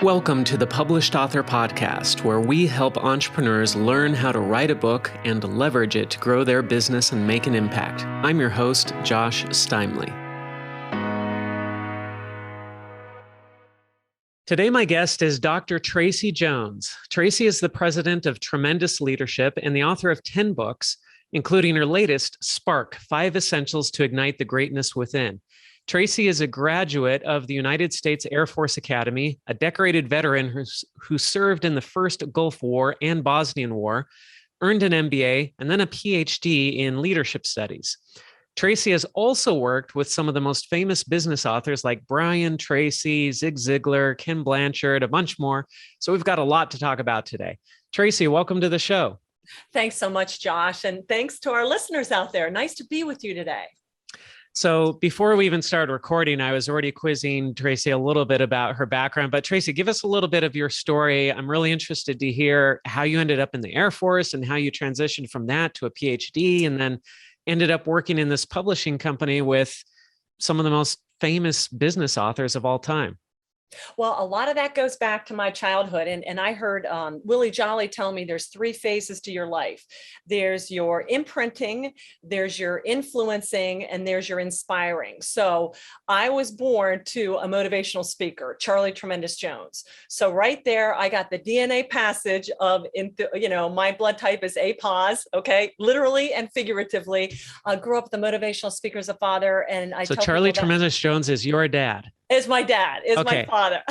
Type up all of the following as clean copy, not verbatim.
Welcome to the Published Author Podcast, where we help entrepreneurs learn how to write a book and leverage it to grow their business and make an impact. I'm your host, Josh Steimle. Today, my guest is Dr. Tracy Jones. Tracy is the president of Tremendous Leadership and the author of 10 books, including her latest, Spark: 5 Essentials to Ignite the Greatness Within. Tracy is a graduate of the United States Air Force Academy, a decorated veteran who served in the First Gulf War and Bosnian War, earned an MBA, and then a PhD in leadership studies. Tracy has also worked with some of the most famous business authors like Brian Tracy, Zig Ziglar, Ken Blanchard, a bunch more. So we've got a lot to talk about today. Tracy, welcome to the show. Thanks so much, Josh. And thanks to our listeners out there. Nice to be with you today. So before we even started recording, I was already quizzing Tracy a little bit about her background. But Tracy, give us a little bit of your story. I'm really interested to hear how you ended up in the Air Force and how you transitioned from that to a PhD and then ended up working in this publishing company with some of the most famous business authors of all time. Well, a lot of that goes back to my childhood. And I heard Willie Jolly tell me there's 3 phases to your life. There's your imprinting, there's your influencing, and there's your inspiring. So I was born to a motivational speaker, Charlie Tremendous Jones. So right there, I got the DNA passage of, my blood type is A+, okay, literally and figuratively. I grew up with the motivational speaker as a father. And I So tell Charlie people that Tremendous Jones is your dad. Is my dad, is Okay. my father.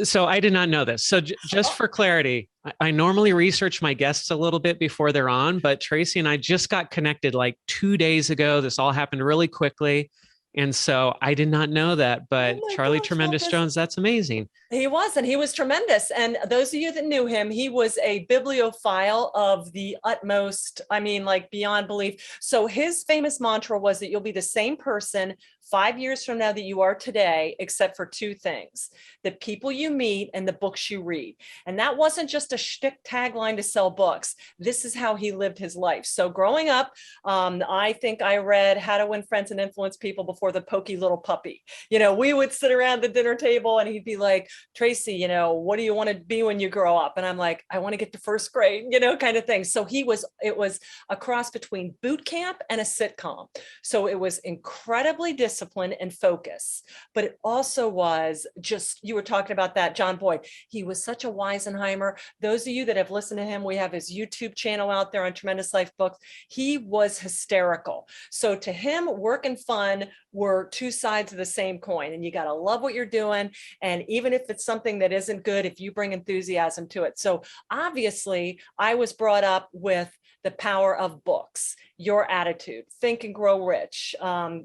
So I did not know this. So just for clarity, I normally research my guests a little bit before they're on, but Tracy and I just got connected like 2 days ago. This all happened really quickly. And so I did not know that, but Charlie Tremendous Jones, that's amazing. He was, and he was tremendous. And those of you that knew him, he was a bibliophile of the utmost, like beyond belief. So his famous mantra was that you'll be the same person 5 years from now that you are today, except for 2 things: the people you meet and the books you read. And that wasn't just a shtick tagline to sell books. This is how he lived his life. So growing up, I think I read How to Win Friends and Influence People before the Pokey Little Puppy. We would sit around the dinner table and he'd be like, Tracy, what do you want to be when you grow up? And I'm like, I want to get to 1st grade, kind of thing. So it was a cross between boot camp and a sitcom. So it was incredibly discipline and focus, but it also was just, you were talking about that, John Boyd. He was such a Weisenheimer. Those of you that have listened to him, we have his YouTube channel out there on Tremendous Life Books. He was hysterical. So to him, work and fun were 2 sides of the same coin, and you got to love what you're doing. And even if it's something that isn't good, if you bring enthusiasm to it. So obviously I was brought up with the power of books, your attitude, think and grow rich.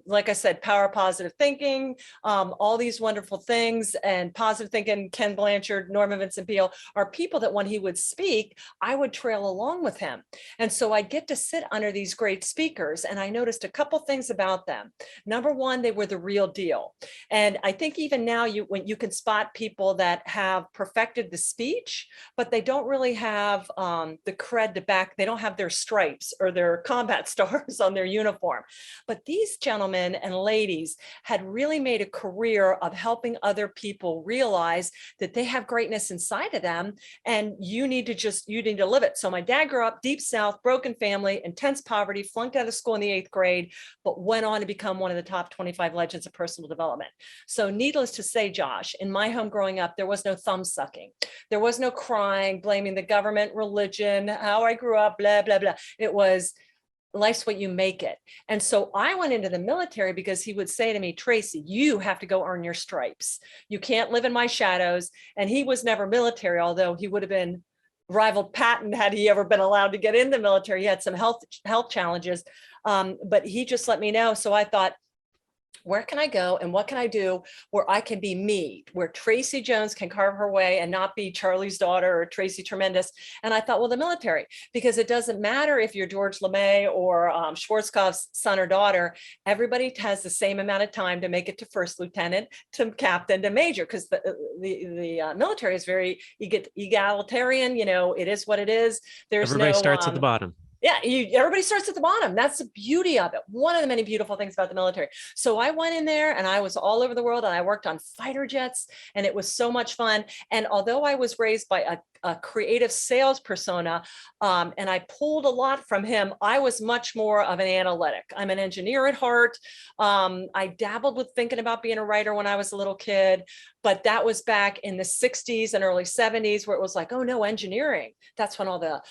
Like I said, power of positive thinking, all these wonderful things, and positive thinking. Ken Blanchard, Norman Vincent Peale are people that when he would speak, I would trail along with him. And so I'd get to sit under these great speakers. And I noticed a couple things about them. Number one, they were the real deal. And I think even now when you can spot people that have perfected the speech, but they don't really have the cred to back, they don't have their stripes or their combat stars on their uniform. But these gentlemen and ladies had really made a career of helping other people realize that they have greatness inside of them, and you need to live it. So my dad grew up deep South, broken family, intense poverty, flunked out of school in the 8th grade, but went on to become one of the top 25 legends of personal development. So needless to say, Josh, in my home growing up, there was no thumb sucking. There was no crying, blaming the government, religion, how I grew up, blah, blah, blah. It was, life's what you make it. And so I went into the military because he would say to me, Tracy, you have to go earn your stripes. You can't live in my shadows. And he was never military, although he would have been rivaled Patton had he ever been allowed to get in the military. He had some health challenges, but he just let me know. So I thought, where can I go and what can I do where I can be me, where Tracy Jones can carve her way and not be Charlie's daughter or Tracy Tremendous? And I thought, well, the military, because it doesn't matter if you're George LeMay or Schwarzkopf's son or daughter, everybody has the same amount of time to make it to 1st lieutenant, to captain, to major, because the military is very egalitarian. It is what it is. Everybody starts at the bottom. Yeah, everybody starts at the bottom. That's the beauty of it. One of the many beautiful things about the military. So I went in there and I was all over the world and I worked on fighter jets and it was so much fun. And although I was raised by a creative sales persona, and I pulled a lot from him, I was much more of an analytic. I'm an engineer at heart. I dabbled with thinking about being a writer when I was a little kid, but that was back in the 60s and early 70s where it was like, oh no, engineering. That's when all the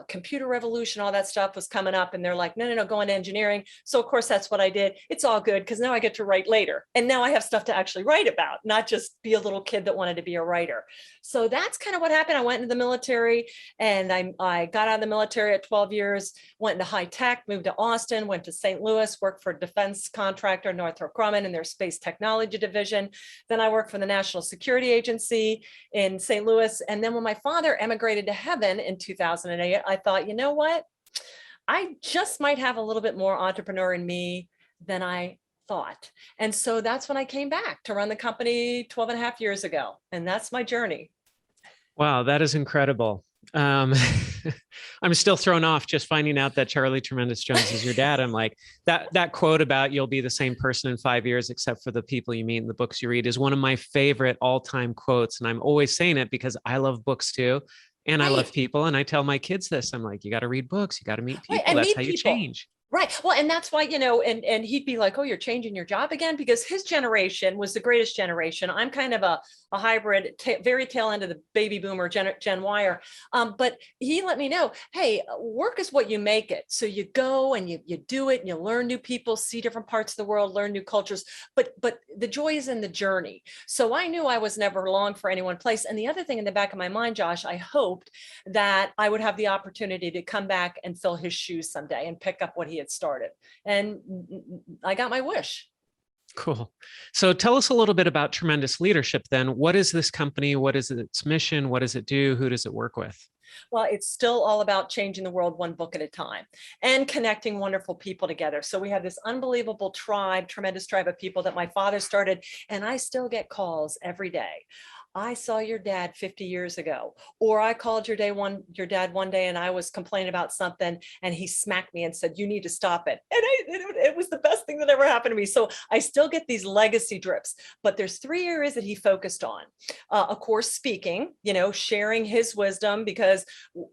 computer revolution, all that stuff was coming up. And they're like, no, no, no, go into engineering. So of course, that's what I did. It's all good because now I get to write later. And now I have stuff to actually write about, not just be a little kid that wanted to be a writer. So that's kind of what happened. I went into the military and I got out of the military at 12 years, went into high tech, moved to Austin, went to St. Louis, worked for a defense contractor, Northrop Grumman, in their space technology division. Then I worked for the National Security Agency in St. Louis. And then when my father emigrated to heaven in 2008, I thought, you know what? I just might have a little bit more entrepreneur in me than I thought. And so that's when I came back to run the company 12 and a half years ago. And that's my journey. Wow, that is incredible. I'm still thrown off just finding out that Charlie Tremendous Jones is your dad. I'm like, that quote about you'll be the same person in 5 years, except for the people you meet and the books you read, is one of my favorite all-time quotes. And I'm always saying it because I love books too. And I love people. And I tell my kids this, I'm like, you got to read books. You got to meet people. That's how you change. Right. Well, and that's why, you know, and he'd be like, oh, you're changing your job again, because his generation was the greatest generation. I'm kind of a hybrid, very tail end of the baby boomer, Gen Yer. But he let me know, hey, work is what you make it. So you go and you do it and you learn new people, see different parts of the world, learn new cultures, but the joy is in the journey. So I knew I was never long for any one place. And the other thing in the back of my mind, Josh, I hoped that I would have the opportunity to come back and fill his shoes someday and pick up what he had started. And I got my wish. Cool. So tell us a little bit about Tremendous Leadership then. What is this company? What is its mission? What does it do? Who does it work with? Well, it's still all about changing the world one book at a time and connecting wonderful people together. So we have this unbelievable tribe, tremendous tribe of people that my father started, and I still get calls every day. I saw your dad 50 years ago, or I called your dad one day and I was complaining about something and he smacked me and said, you need to stop it. And it was the best thing that ever happened to me. So I still get these legacy drips, but there's 3 areas that he focused on. Of course, speaking, you know, sharing his wisdom, because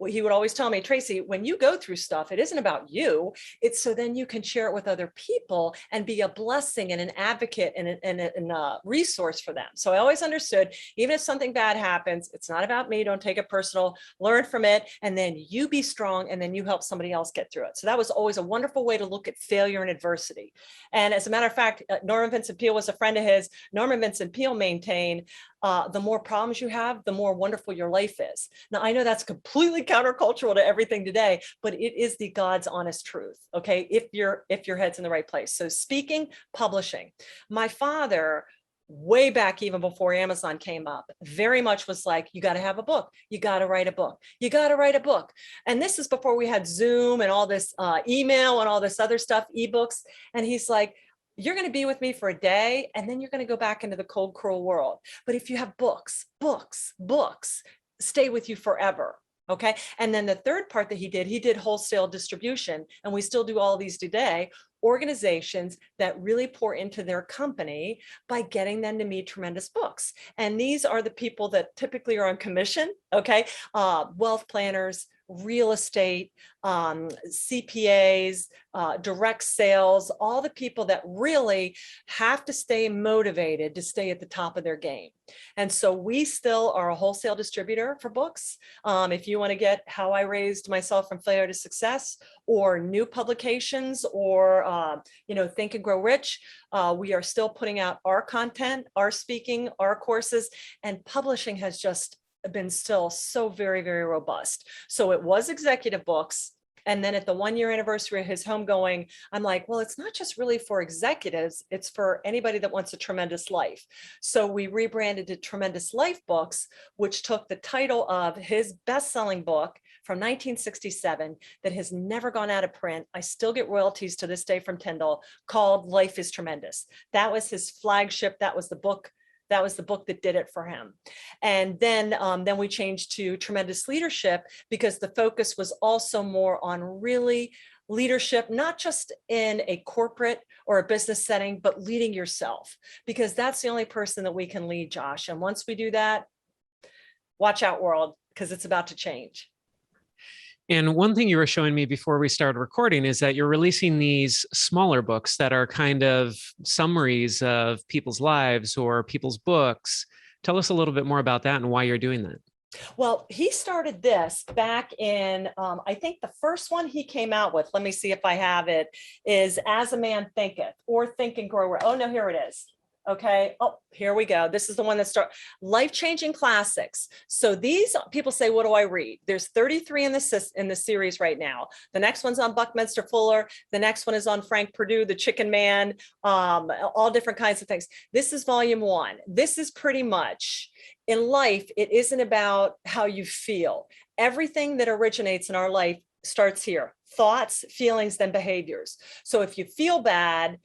he would always tell me, Tracy, when you go through stuff, it isn't about you. It's so then you can share it with other people and be a blessing and an advocate and a resource for them. So I always understood, even if something bad happens, it's not about me. Don't take it personal, learn from it. And then you be strong. And then you help somebody else get through it. So that was always a wonderful way to look at failure and adversity. And as a matter of fact, Norman Vincent Peale was a friend of his. Norman Vincent Peale maintained, the more problems you have, the more wonderful your life is. Now, I know that's completely countercultural to everything today, but it is the God's honest truth. Okay. If your head's in the right place. So speaking, publishing. My father, way back, even before Amazon came up, very much was like, you got to have a book. You got to write a book. You got to write a book. And this is before we had Zoom and all this email and all this other stuff, ebooks. And he's like, you're going to be with me for a day, and then you're going to go back into the cold, cruel world. But if you have books, stay with you forever. Okay. And then the third part that he did wholesale distribution. And we still do all of these today. Organizations that really pour into their company by getting them to meet tremendous books. And these are the people that typically are on commission. Okay. Wealth planners, real estate, CPAs, direct sales, all the people that really have to stay motivated to stay at the top of their game. And so we still are a wholesale distributor for books. If you want to get How I Raised Myself from Failure to Success, or new publications, or Think and Grow Rich, we are still putting out our content, our speaking, our courses, and publishing has just been still so very, very robust. So it was executive books. And then at the 1 year anniversary of his homegoing, I'm like, well, it's not just really for executives, it's for anybody that wants a tremendous life. So we rebranded to Tremendous Life Books, which took the title of his best-selling book from 1967 that has never gone out of print. I still get royalties to this day from Tyndall, called Life is Tremendous. That was his flagship. That was the book That was the book that did it for him. And then we changed to Tremendous Leadership because the focus was also more on really leadership, not just in a corporate or a business setting, but leading yourself, because that's the only person that we can lead, Josh. And once we do that, watch out, world, because it's about to change. And one thing you were showing me before we started recording is that you're releasing these smaller books that are kind of summaries of people's lives or people's books. Tell us a little bit more about that and why you're doing that. Well, he started this back in, I think the first one he came out with, let me see if I have it, is As a Man Thinketh, or Think and Grow. Oh, no, here it is. Okay. Oh, here we go. This is the one that starts life-changing classics. So these people say, what do I read? There's 33 in the series right now. The next one's on Buckminster Fuller. The next one is on Frank Perdue, the Chicken Man, all different kinds of things. This is volume 1. This is pretty much in life. It isn't about how you feel. Everything that originates in our life starts here: thoughts, feelings, then behaviors. So if you feel bad,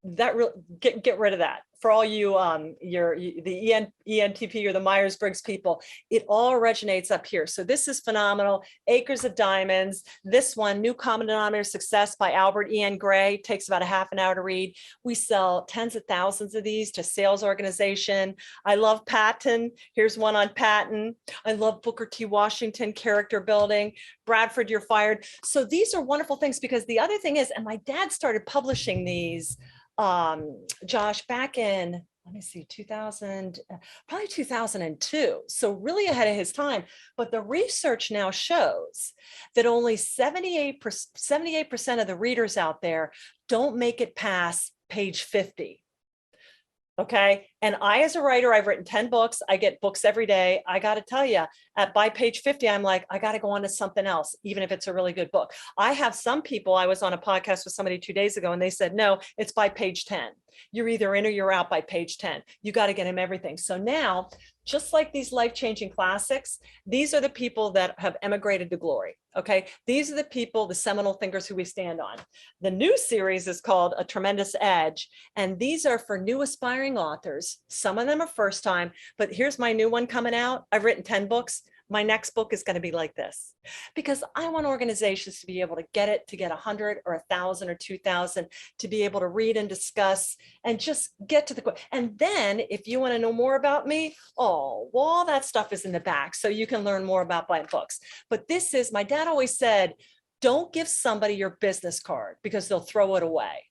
get rid of that. For all you the ENTP or the Myers-Briggs people, it all originates up here. So this is phenomenal. Acres of Diamonds. This one, New Common Denominator Success by Albert Ian Gray, takes about a half an hour to read. We sell tens of thousands of these to sales organization. I love Patton. Here's one on Patton. I love Booker T. Washington, Character Building. Bradford, You're Fired. So these are wonderful things, because the other thing is, and my dad started publishing these, Josh, back in, let me see, 2000, probably 2002. So really ahead of his time. But the research now shows that only 78% of the readers out there don't make it past page 50. Okay. And I, as a writer, I've written 10 books. I get books every day. I got to tell you, by page 50, I'm like, I got to go on to something else, even if it's a really good book. I have some people, I was on a podcast with somebody 2 days ago, and they said, no, it's by page 10. You're either in or you're out by page 10. You got to get him everything. So now, just like these life-changing classics, these are the people that have emigrated to glory. Okay. These are the people, the seminal thinkers who we stand on. The new series is called A Tremendous Edge. And these are for new aspiring authors. Some of them are first time, but here's my new one coming out. I've written 10 books. My next book is going to be like this, because I want organizations to be able to get it, to get 100 or 1,000 or 2,000, to be able to read and discuss and just get to the, and then if you want to know more about me, oh, well, all that stuff is in the back. So you can learn more about my books. But this is, my dad always said, don't give somebody your business card because they'll throw it away.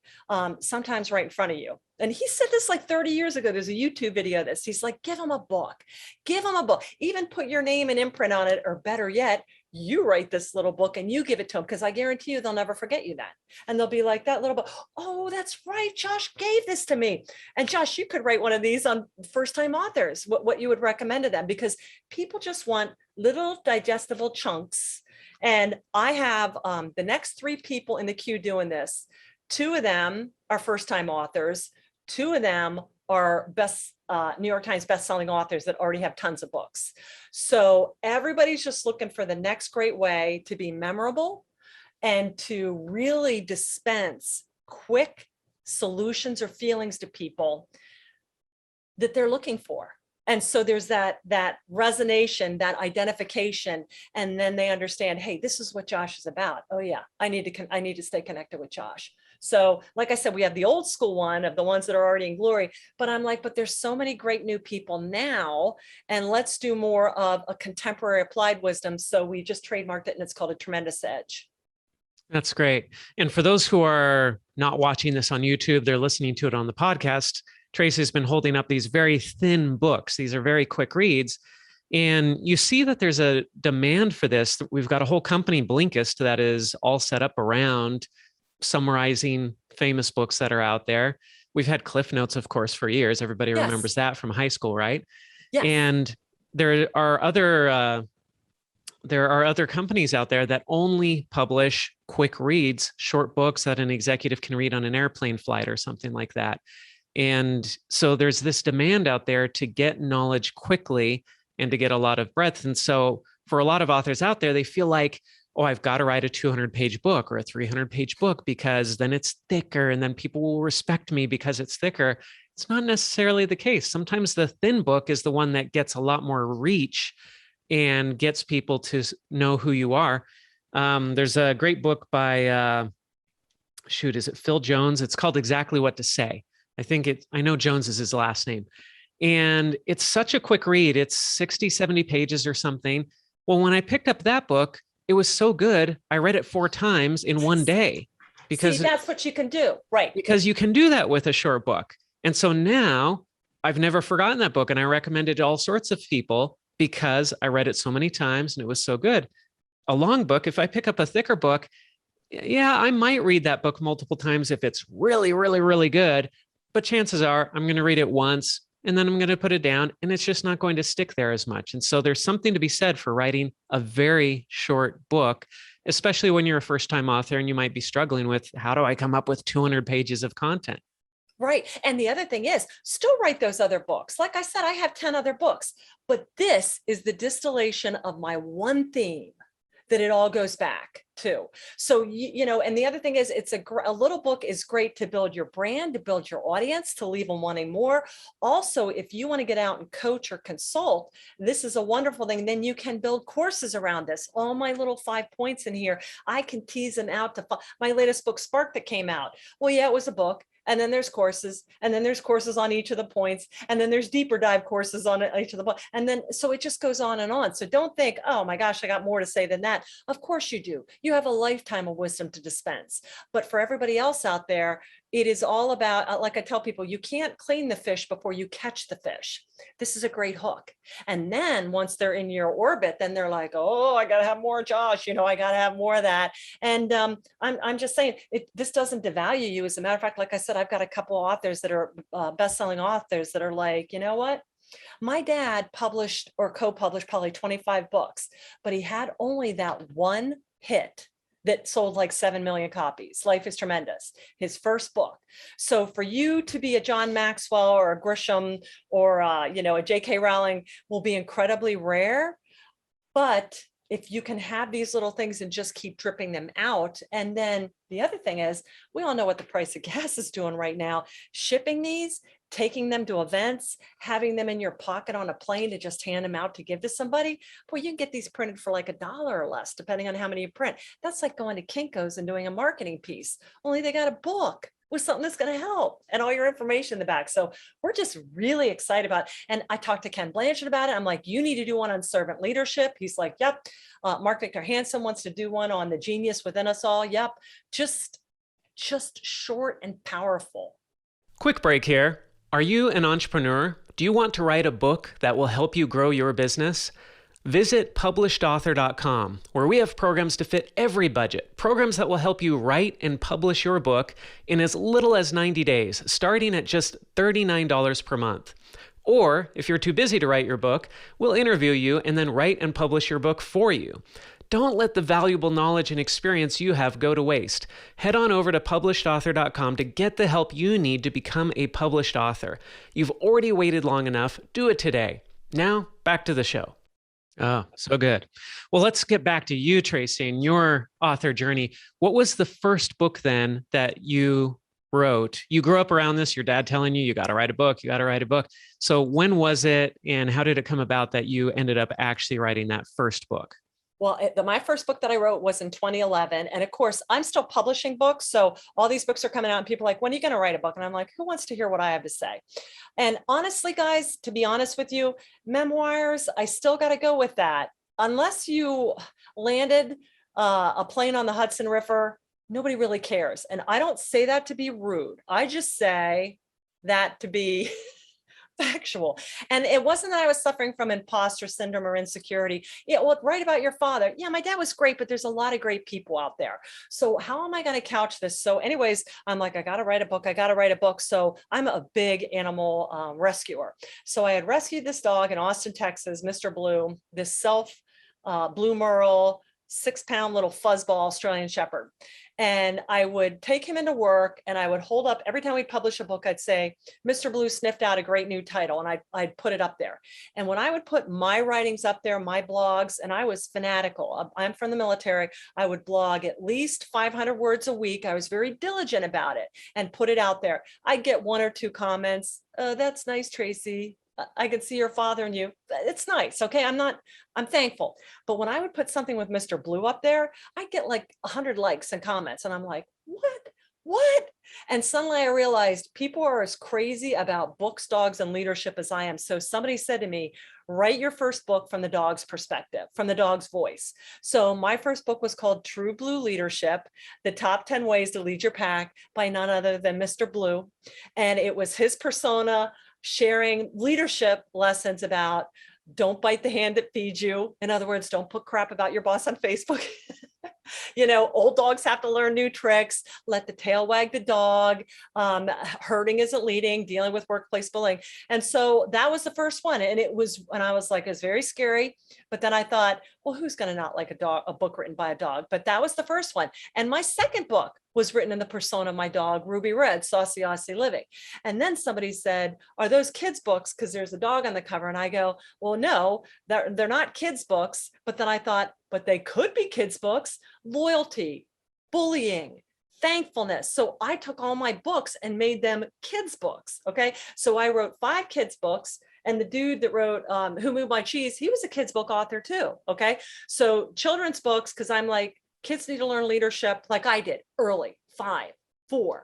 Sometimes right in front of you. And he said this like 30 years ago. There's a YouTube video of this. He's like, give them a book. Give them a book. Even put your name and imprint on it, or better yet, you write this little book and you give it to them, because I guarantee you they'll never forget you then. And they'll be like, that little book. Oh, that's right. Josh gave this to me. And Josh, you could write one of these on first-time authors, what you would recommend to them, because people just want little digestible chunks. And I have the next 3 people in the queue doing this. 2 of them are first-time authors. 2 of them are New York Times bestselling authors that already have tons of books. So everybody's just looking for the next great way to be memorable and to really dispense quick solutions or feelings to people that they're looking for. And so there's that resonation, that identification, and then they understand, hey, this is what Josh is about. Oh yeah, I need to stay connected with Josh. So like I said, we have the old school one of the ones that are already in glory, but I'm like, but there's so many great new people now, and let's do more of a contemporary applied wisdom. So we just trademarked it, and it's called A Tremendous Edge. That's great. And for those who are not watching this on YouTube, they're listening to it on the podcast. Tracy's been holding up these very thin books. These are very quick reads. And you see that there's a demand for this. We've got a whole company, Blinkist, that is all set up around summarizing famous books that are out there. We've had Cliff Notes, of course, for years. Everybody remembers that from high school, right? Yes. And there are other companies out there that only publish quick reads, short books that an executive can read on an airplane flight or something like that. And so there's this demand out there to get knowledge quickly and to get a lot of breadth. And so for a lot of authors out there, they feel like, oh, I've got to write a 200-page book or a 300-page book because then it's thicker and then people will respect me because it's thicker. It's not necessarily the case. Sometimes the thin book is the one that gets a lot more reach and gets people to know who you are. There's a great book by, is it Phil Jones? It's called Exactly What to Say. I know Jones is his last name. And it's such a quick read. It's 60, 70 pages or something. Well, when I picked up that book, it was so good. I read it 4 times in one day. Because that's what you can do. Right. Because you can do that with a short book. And so now I've never forgotten that book, and I recommend it to all sorts of people because I read it so many times and it was so good. A long book, if I pick up a thicker book, yeah, I might read that book multiple times if it's really, really, really good. But chances are I'm going to read it once and then I'm going to put it down, and it's just not going to stick there as much. And so there's something to be said for writing a very short book, especially when you're a first-time author and you might be struggling with, how do I come up with 200 pages of content? Right. And the other thing is, still write those other books. Like I said, I have 10 other books, but this is the distillation of my one theme that it all goes back to. So, and the other thing is, it's a little book is great to build your brand, to build your audience, to leave them wanting more. Also, if you want to get out and coach or consult, this is a wonderful thing. Then you can build courses around this. All my little 5 points in here, I can tease them out to my latest book, Spark, that came out. Well, yeah, it was a book. And then there's courses, and then there's courses on each of the points, and then there's deeper dive courses on each of the points. And then, so it just goes on and on. So don't think, oh my gosh, I got more to say than that. Of course you do. You have a lifetime of wisdom to dispense. But for everybody else out there, it is all about, like I tell people, you can't clean the fish before you catch the fish. This is a great hook. And then once they're in your orbit, then they're like, oh, I got to have more Josh, I got to have more of that. And I'm just saying, this doesn't devalue you. As a matter of fact, like I said, I've got a couple of authors that are best-selling authors that are like, you know what? My dad published or co-published probably 25 books, but he had only that one hit that sold like 7 million copies. Life is Tremendous, his first book. So for you to be a John Maxwell or a Grisham or a J.K. Rowling will be incredibly rare. But if you can have these little things and just keep dripping them out. And then the other thing is, we all know what the price of gas is doing right now. Shipping these, taking them to events, having them in your pocket on a plane to just hand them out to give to somebody. Boy, you can get these printed for like $1 or less, depending on how many you print. That's like going to Kinko's and doing a marketing piece, only they got a book with something that's going to help and all your information in the back. So we're just really excited about it. And I talked to Ken Blanchard about it. I'm like, you need to do one on servant leadership. He's like, yep. Mark Victor Hansen wants to do one on the genius within us all. Yep. Just short and powerful. Quick break here. Are you an entrepreneur? Do you want to write a book that will help you grow your business? Visit publishedauthor.com, where we have programs to fit every budget, programs that will help you write and publish your book in as little as 90 days, starting at just $39 per month. Or, if you're too busy to write your book, we'll interview you and then write and publish your book for you. Don't let the valuable knowledge and experience you have go to waste. Head on over to publishedauthor.com to get the help you need to become a published author. You've already waited long enough. Do it today. Now, back to the show. Oh, so good. Well, let's get back to you, Tracy, and your author journey. What was the first book then that you wrote? You grew up around this, your dad telling you got to write a book, you got to write a book. So when was it, and how did it come about that you ended up actually writing that first book? Well, my first book that I wrote was in 2011. And of course, I'm still publishing books. So all these books are coming out and people are like, when are you going to write a book? And I'm like, who wants to hear what I have to say? And honestly, guys, to be honest with you, memoirs, I still got to go with that. Unless you landed a plane on the Hudson River, nobody really cares. And I don't say that to be rude. I just say that to be factual. And it wasn't that I was suffering from imposter syndrome or insecurity. Yeah, well, write about your father. Yeah, my dad was great, but there's a lot of great people out there. So how am I going to couch this? So anyways, I'm like, I got to write a book. I got to write a book. So I'm a big animal rescuer. So I had rescued this dog in Austin, Texas, Mr. Blue, this Blue Merle, 6-pound little fuzzball Australian Shepherd. And I would take him into work and I would hold up, every time we'd publish a book, I'd say, Mr. Blue sniffed out a great new title, and I'd put it up there. And when I would put my writings up there, my blogs, and I was fanatical, I'm from the military, I would blog at least 500 words a week. I was very diligent about it and put it out there. I'd get 1 or 2 comments. That's nice, Tracy. I could see your father in you. It's nice. Okay. I'm thankful. But when I would put something with Mr. Blue up there, I'd get like 100 likes and comments. And I'm like, what? And suddenly I realized people are as crazy about books, dogs, and leadership as I am. So somebody said to me, write your first book from the dog's perspective, from the dog's voice. So my first book was called True Blue Leadership, The Top 10 Ways to Lead Your Pack, by none other than Mr. Blue. And it was his persona sharing leadership lessons about don't bite the hand that feeds you. In other words, don't put crap about your boss on Facebook. Old dogs have to learn new tricks. Let the tail wag the dog. Herding isn't leading, dealing with workplace bullying. And so that was the first one. And I was like, it's very scary. But then I thought, well, who's going to not like a book written by a dog? But that was the first one. And my second book was written in the persona of my dog, Ruby Red, Saucy Aussie Living. And then somebody said, are those kids' books? Because there's a dog on the cover. And I go, well, no, they're not kids' books. But then I thought, but they could be kids' books. Loyalty, bullying, thankfulness. So I took all my books and made them kids' books. Okay. So I wrote 5 kids' books. And the dude that wrote Who Moved My Cheese, he was a kids' book author too. Okay. So children's books, because I'm like, kids need to learn leadership like I did early, 5, 4,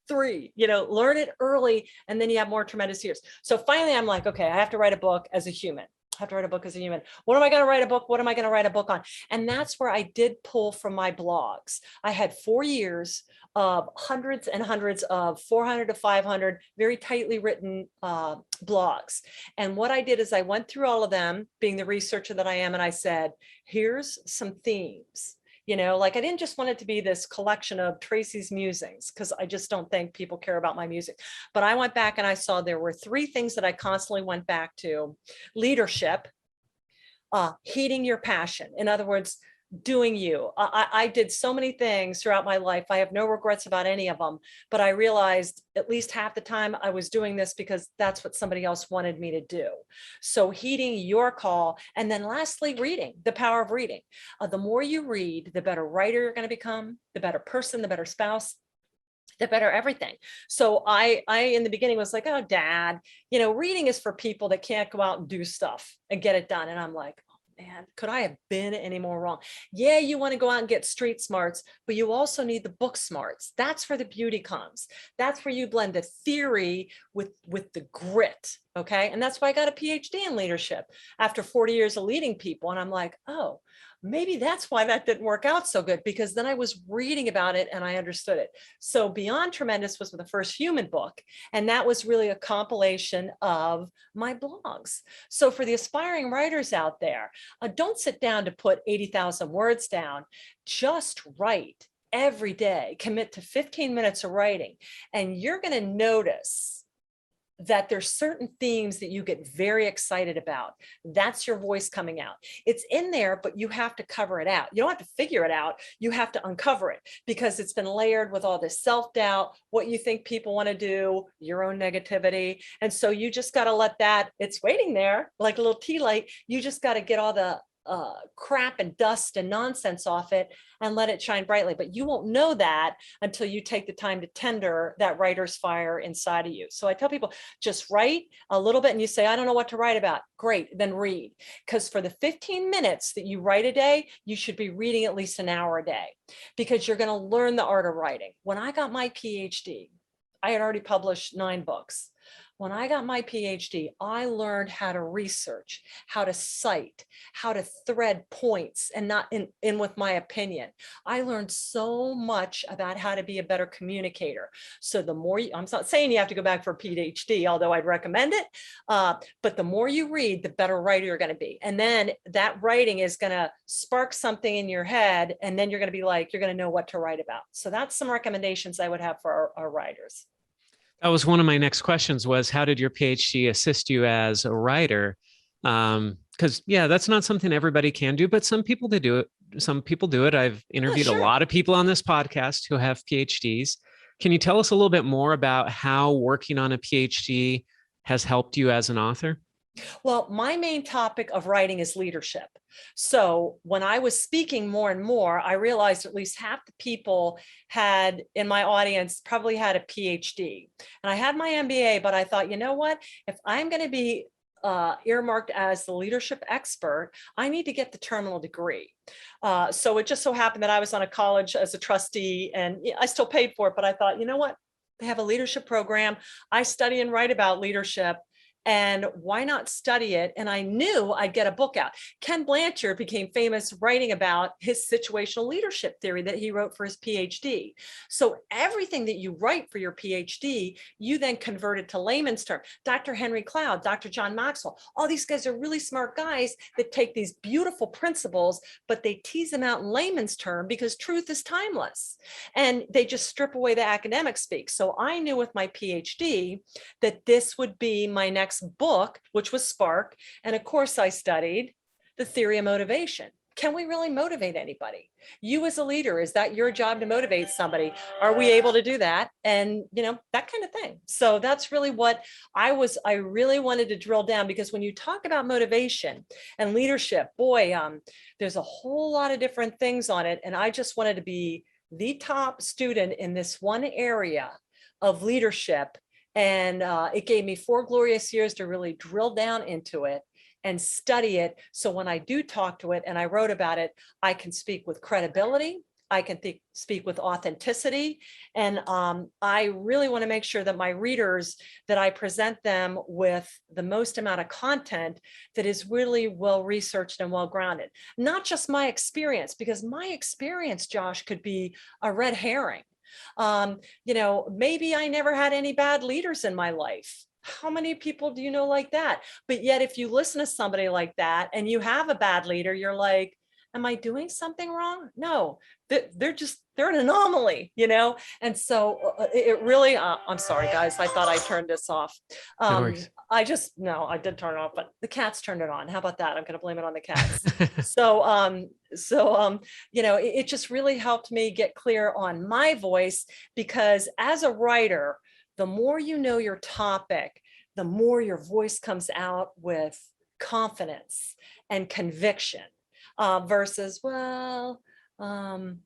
3, learn it early. And then you have more tremendous years. So finally, I'm like, okay, I have to write a book as a human. I have to write a book as a human. What am I going to write a book? What am I going to write a book on? And that's where I did pull from my blogs. I had 4 years of hundreds and hundreds of 400 to 500 very tightly written blogs. And what I did is I went through all of them, being the researcher that I am, and I said, here's some themes. Like I didn't just want it to be this collection of Tracy's musings, because I just don't think people care about my music. But I went back and I saw there were 3 things that I constantly went back to: leadership, heeding your passion. In other words, doing you. I did so many things throughout my life. I have no regrets about any of them, but I realized at least half the time I was doing this because that's what somebody else wanted me to do. So heeding your call. And then lastly, reading, the power of reading. The more you read, the better writer you're going to become, the better person, the better spouse, the better everything. So I in the beginning was like, oh, Dad, reading is for people that can't go out and do stuff and get it done. And I'm like, man, could I have been any more wrong? Yeah, you want to go out and get street smarts, but you also need the book smarts. That's where the beauty comes. That's where you blend the theory with the grit. Okay. And that's why I got a PhD in leadership after 40 years of leading people. And I'm like, oh, maybe that's why that didn't work out so good, because then I was reading about it and I understood it. So Beyond Tremendous was the first human book. And that was really a compilation of my blogs. So for the aspiring writers out there, don't sit down to put 80,000 words down, just write every day, commit to 15 minutes of writing. And you're going to notice that there's certain themes that you get very excited about. That's your voice coming out. It's in there, but you have to cover it out. You don't have to figure it out. You have to uncover it, because it's been layered with all this self-doubt, what you think people want to do, your own negativity. And so you just got to let that, it's waiting there like a little tea light. You just got to get all the crap and dust and nonsense off it and let it shine brightly. But you won't know that until you take the time to tender that writer's fire inside of you. So I tell people, just write a little bit, and you say, I don't know what to write about. Great, then read. Because for the 15 minutes that you write a day, you should be reading at least an hour a day, because you're going to learn the art of writing. When I got my PhD, I had already published 9 books. When I got my PhD, I learned how to research, how to cite, how to thread points and not in with my opinion. I learned so much about how to be a better communicator. So the more I'm not saying you have to go back for a PhD, although I'd recommend it, but the more you read, the better writer you're going to be. And then that writing is going to spark something in your head, and then you're going to be like, you're going to know what to write about. So that's some recommendations I would have for our writers. That was one of my next questions, was how did your PhD assist you as a writer? Because yeah, that's not something everybody can do, but some people some people do it. I've interviewed a sure. lot of people on this podcast who have PhDs. Can you tell us a little bit more about how working on a PhD has helped you as an author? Well, my main topic of writing is leadership. So when I was speaking more and more, I realized at least half the people had in my audience probably had a PhD. And I had my MBA, but I thought, you know what, if I'm going to be earmarked as the leadership expert, I need to get the terminal degree. So it just so happened that I was on a college as a trustee and I still paid for it, but I thought, you know what, they have a leadership program. I study and write about leadership. And why not study it? And I knew I'd get a book out. Ken Blanchard became famous writing about his situational leadership theory that he wrote for his PhD. So everything that you write for your PhD, you then convert it to layman's term. Dr. Henry Cloud, Dr. John Maxwell, all these guys are really smart guys that take these beautiful principles, but they tease them out in layman's term because truth is timeless. And they just strip away the academic speak. So I knew with my PhD that this would be my next book, which was Spark. And of course, I studied the theory of motivation. Can we really motivate anybody? You as a leader, is that your job to motivate somebody? Are we able to do that? And, that kind of thing. So that's really what I really wanted to drill down, because when you talk about motivation and leadership, boy, there's a whole lot of different things on it. And I just wanted to be the top student in this one area of leadership. And it gave me 4 glorious years to really drill down into it and study it. So when I do talk to it and I wrote about it, I can speak with credibility. I can speak with authenticity. And I really want to make sure that my readers, that I present them with the most amount of content that is really well researched and well grounded. Not just my experience, because my experience, Josh, could be a red herring. Maybe I never had any bad leaders in my life. How many people do you know like that? But yet, if you listen to somebody like that and you have a bad leader, you're like, am I doing something wrong? No, they're an anomaly, And so it really, I'm sorry, guys, I thought I turned this off. No worries. I did turn it off, but the cats turned it on. How about that? I'm going to blame it on the cats. It just really helped me get clear on my voice, because as a writer, the more you know your topic, the more your voice comes out with confidence and conviction. Versus, I'm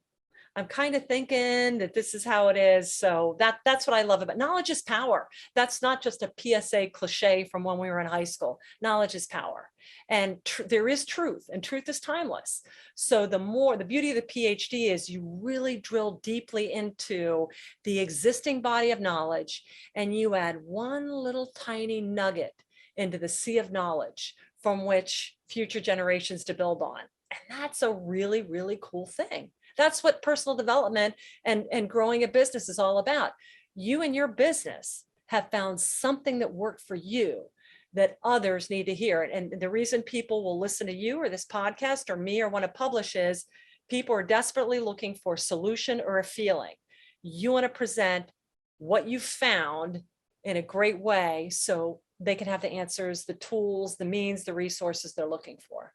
kind of thinking that this is how it is. So that's what I love about knowledge is power. That's not just a PSA cliche from when we were in high school. Knowledge is power, and there is truth, and truth is timeless. So the beauty of the PhD is you really drill deeply into the existing body of knowledge, and you add one little tiny nugget into the sea of knowledge from which future generations to build on. And that's a really, really cool thing. That's what personal development and growing a business is all about. You and your business have found something that worked for you that others need to hear. And the reason people will listen to you or this podcast or me or want to publish is people are desperately looking for a solution or a feeling. You want to present what you found in a great way so they can have the answers, the tools, the means, the resources they're looking for.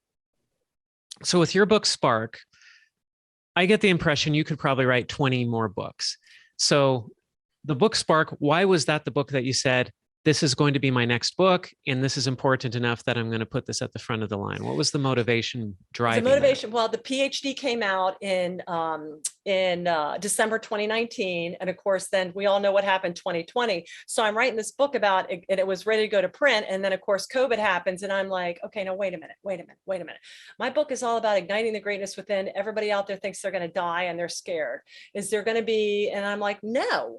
So with your book, Spark, I get the impression you could probably write 20 more books. So the book Spark, why was that the book that you said, this is going to be my next book, and this is important enough that I'm going to put this at the front of the line? What was the motivation driving that? Well, the PhD came out in December 2019. And of course, then we all know what happened 2020. So I'm writing this book about it, and it was ready to go to print. And then of course, COVID happens. And I'm like, okay, no, wait a minute. My book is all about igniting the greatness within. Everybody out there thinks they're going to die and they're scared. Is there going to be, and I'm like, no.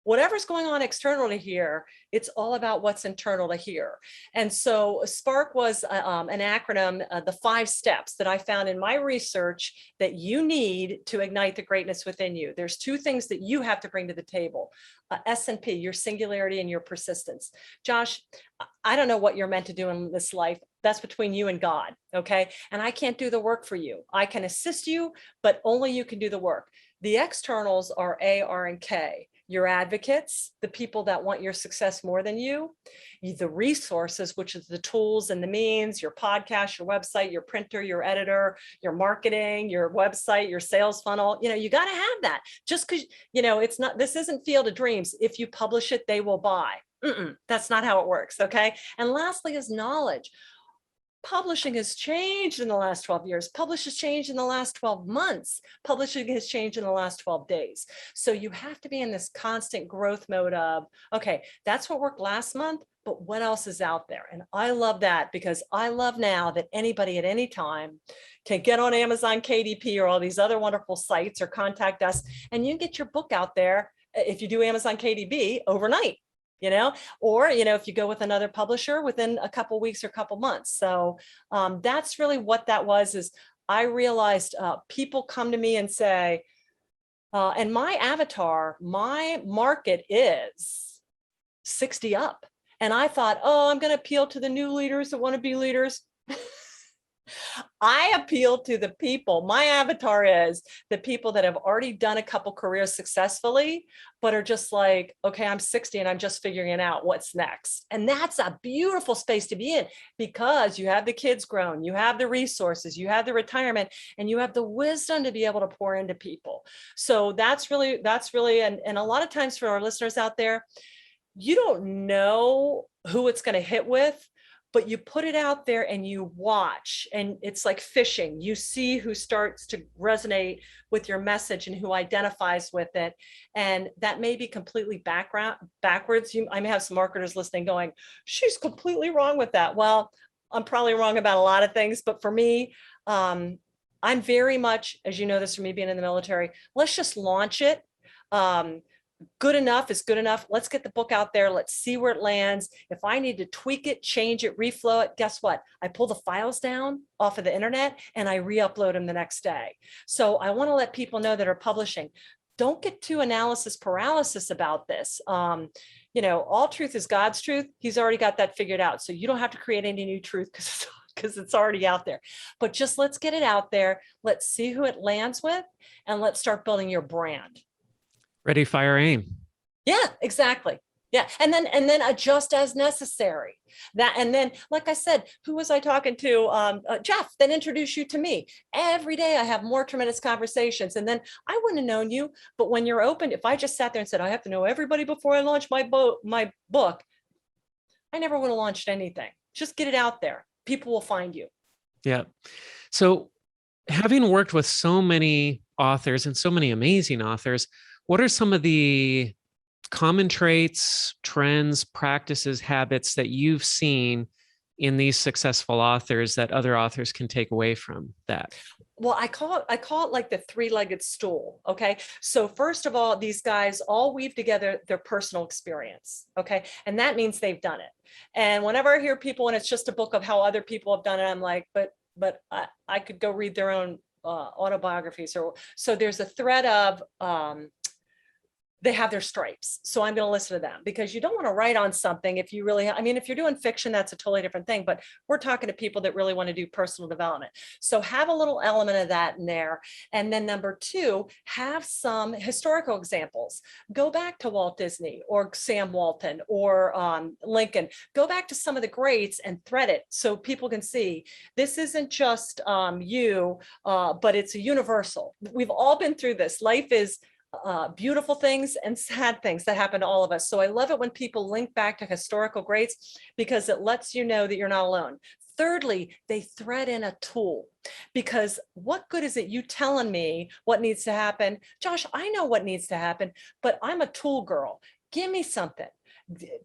Whatever's going on external to here, it's all about what's internal to here. And so Spark was an acronym, the 5 steps that I found in my research that you need to ignite the greatness within you. There's 2 things that you have to bring to the table. S&P, your singularity and your persistence. Josh, I don't know what you're meant to do in this life. That's between you and God, okay? And I can't do the work for you. I can assist you, but only you can do the work. The externals are A, R, and K. your advocates, the people that want your success more than you, the resources, which is the tools and the means, your podcast, your website, your printer, your editor, your marketing, your website, your sales funnel. You got to have that. Just because, it's not, this isn't Field of Dreams. If you publish it, they will buy. That's not how it works. Okay. And lastly is knowledge. Publishing has changed in the last 12 years. Publishing has changed in the last 12 months. Publishing has changed in the last 12 days. So you have to be in this constant growth mode of, okay, that's what worked last month, but what else is out there? And I love that, because I love now that anybody at any time can get on Amazon KDP or all these other wonderful sites, or contact us, and you can get your book out there if you do Amazon KDP overnight. Or, if you go with another publisher within a couple weeks or couple months. So that's really what that was, is I realized people come to me and say, and my avatar, my market is 60 up. And I thought, oh, I'm going to appeal to the new leaders that want to be leaders. I appeal to the people. My avatar is the people that have already done a couple careers successfully, but are just like, okay, I'm 60 and I'm just figuring out what's next. And that's a beautiful space to be in, because you have the kids grown, you have the resources, you have the retirement, and you have the wisdom to be able to pour into people. So that's really, and a lot of times for our listeners out there, you don't know who it's going to hit with, but you put it out there and you watch, and it's like fishing. You see who starts to resonate with your message and who identifies with it. And that may be completely backwards. I may have some marketers listening going, she's completely wrong with that. Well, I'm probably wrong about a lot of things, but for me, I'm very much, as you know this from me being in the military, let's just launch it. Good enough is good enough. Let's get the book out there. Let's see where it lands. If I need to tweak it, change it, reflow it, guess what? I pull the files down off of the internet and I re-upload them the next day. So I want to let people know that are publishing, don't get too analysis paralysis about this. All truth is God's truth. He's already got that figured out. So you don't have to create any new truth because it's already out there. But just let's get it out there. Let's see who it lands with, and let's start building your brand. Ready, fire, aim. Yeah, exactly. Yeah. And then adjust as necessary. And then, like I said, who was I talking to? Jeff, then introduce you to me. Every day I have more tremendous conversations. And then I wouldn't have known you, but when you're open, if I just sat there and said, I have to know everybody before I launch my book, I never would have launched anything. Just get it out there. People will find you. Yeah. So having worked with so many authors and so many amazing authors, what are some of the common traits, trends, practices, habits that you've seen in these successful authors that other authors can take away from that? Well, I call it like the three-legged stool. Okay. So first of all, these guys all weave together their personal experience. Okay. And that means they've done it. And whenever I hear people, and it's just a book of how other people have done it, I'm like, but I could go read their own autobiographies. So there's a thread of, they have their stripes. So I'm going to listen to them, because you don't want to write on something if you really, if you're doing fiction, that's a totally different thing, but we're talking to people that really want to do personal development. So have a little element of that in there. And then number two, have some historical examples. Go back to Walt Disney or Sam Walton or Lincoln. Go back to some of the greats and thread it so people can see this isn't just you, but it's a universal. We've all been through this. Life is beautiful things and sad things that happen to all of us. So I love it when people link back to historical greats, because it lets you know that you're not alone. Thirdly, they thread in a tool, because what good is it you telling me what needs to happen? Josh, I know what needs to happen, but I'm a tool girl. Give me something.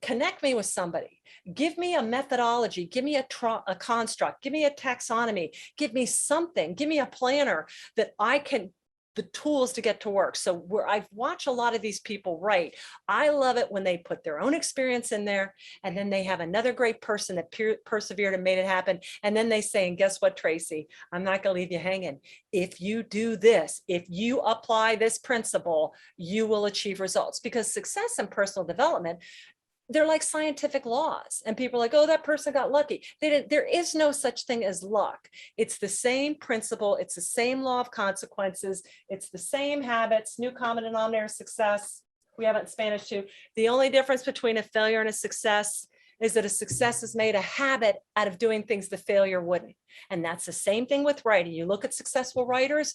Connect me with somebody. Give me a methodology. Give me a construct. Give me a taxonomy. Give me something. Give me a planner that I can, the tools to get to work. So I've watched a lot of these people write. I love it when they put their own experience in there, and then they have another great person that persevered and made it happen. And then they say, and guess what, Tracy, I'm not going to leave you hanging. If you do this, if you apply this principle, you will achieve results. Because success and personal development, they're like scientific laws, and people are like, oh, that person got lucky. There is no such thing as luck. It's the same principle. It's the same law of consequences. It's the same habits, new common denominator success. We have it in Spanish too. The only difference between a failure and a success is that a success is made a habit out of doing things the failure wouldn't. And that's the same thing with writing. You look at successful writers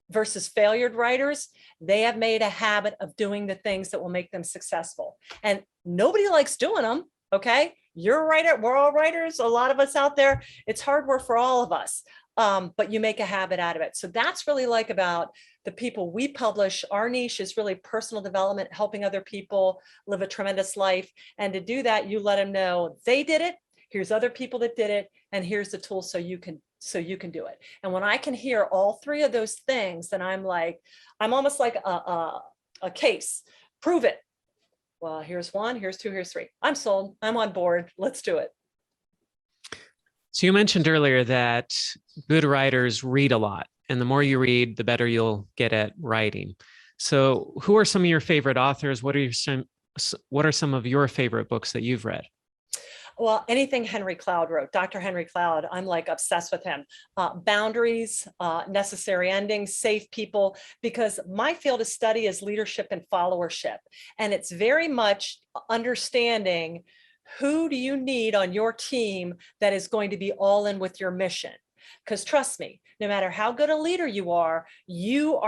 versus failed writers, they have made a habit of doing the things that will make them successful. And nobody likes doing them, okay? You're a writer, we're all writers, a lot of us out there. It's hard work for all of us, but you make a habit out of it. So that's really like about the people we publish. Our niche is really personal development, helping other people live a tremendous life. And to do that, you let them know they did it. Here's other people that did it. And here's the tool so you can do it. And when I can hear all three of those things, then I'm almost like a case. Prove it. Well, here's one, here's two, here's three. I'm sold. I'm on board. Let's do it. So you mentioned earlier that good writers read a lot, and the more you read, the better you'll get at writing. So who are some of your favorite authors? What are some of your favorite books that you've read? Well, anything Henry Cloud wrote, Dr. Henry Cloud, I'm like obsessed with him. Boundaries, Necessary Endings, Safe People, because my field of study is leadership and followership. And it's very much understanding who do you need on your team that is going to be all in with your mission. Because trust me, no matter how good a leader you are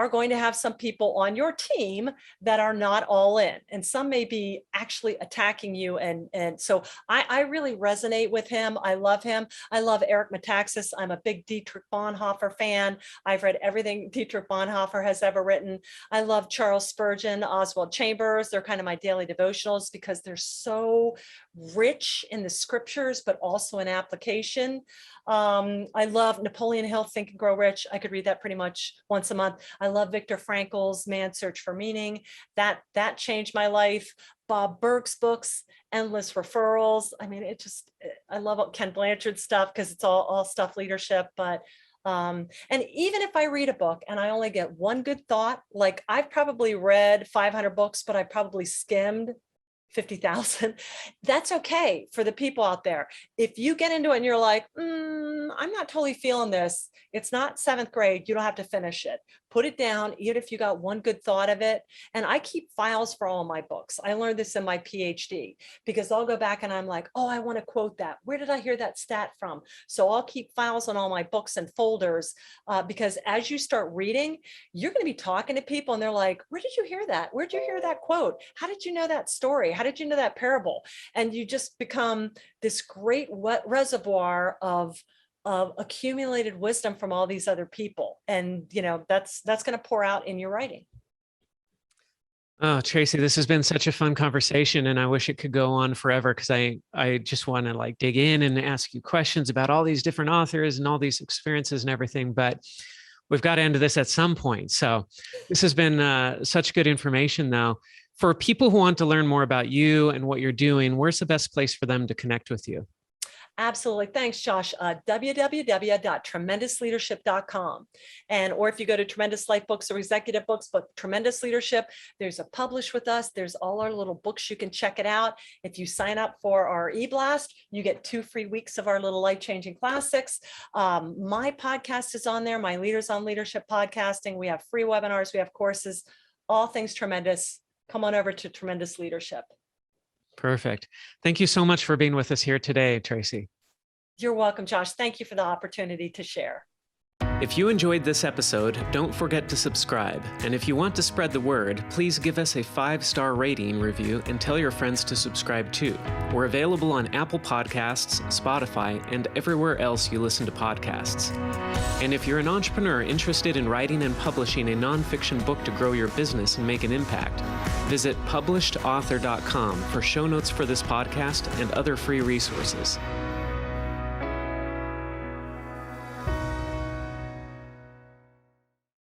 going to have some people on your team that are not all in, and some may be actually attacking you. And so I really resonate with him. I love him. I love Eric Metaxas. I'm a big Dietrich Bonhoeffer fan. I've read everything Dietrich Bonhoeffer has ever written. I love Charles Spurgeon, Oswald Chambers. They're kind of my daily devotionals because they're so rich in the scriptures, but also in application. I love Napoleon Hill, Think and Grow Rich. I could read that pretty much once a month. I love Viktor Frankl's Man's Search for Meaning. That changed my life. Bob Burke's books, Endless Referrals. I mean, I love Ken Blanchard's stuff because it's all stuff leadership. But and even if I read a book and I only get one good thought, like I've probably read 500 books, but I probably skimmed 50,000. That's okay for the people out there. If you get into it and you're like, I'm not totally feeling this. It's not 7th grade. You don't have to finish it. Put it down, even if you got one good thought of it. And I keep files for all my books. I learned this in my PhD because I'll go back and I'm like, oh, I want to quote that. Where did I hear that stat from? So I'll keep files on all my books and folders because as you start reading, you're going to be talking to people and they're like, where did you hear that? Where did you hear that quote? How did you know that story? How did you know that parable? And you just become this great reservoir of accumulated wisdom from all these other people. And, that's going to pour out in your writing. Oh, Tracy, this has been such a fun conversation, and I wish it could go on forever because I just want to dig in and ask you questions about all these different authors and all these experiences and everything, but we've got to end this at some point. So this has been such good information though. For people who want to learn more about you and what you're doing, where's the best place for them to connect with you? Absolutely. Thanks, Josh. www.tremendousleadership.com. Or if you go to Tremendous Life Books or Executive Books, but Tremendous Leadership, there's a Publish with us. There's all our little books. You can check it out. If you sign up for our e-blast, you get 2 free weeks of our little life-changing classics. My podcast is on there, my Leaders on Leadership podcasting. We have free webinars. We have courses, all things tremendous. Come on over to Tremendous Leadership. Perfect. Thank you so much for being with us here today, Tracy. You're welcome, Josh. Thank you for the opportunity to share. If you enjoyed this episode, don't forget to subscribe. And if you want to spread the word, please give us a 5-star rating review and tell your friends to subscribe too. We're available on Apple Podcasts, Spotify, and everywhere else you listen to podcasts. And if you're an entrepreneur interested in writing and publishing a nonfiction book to grow your business and make an impact, visit publishedauthor.com for show notes for this podcast and other free resources.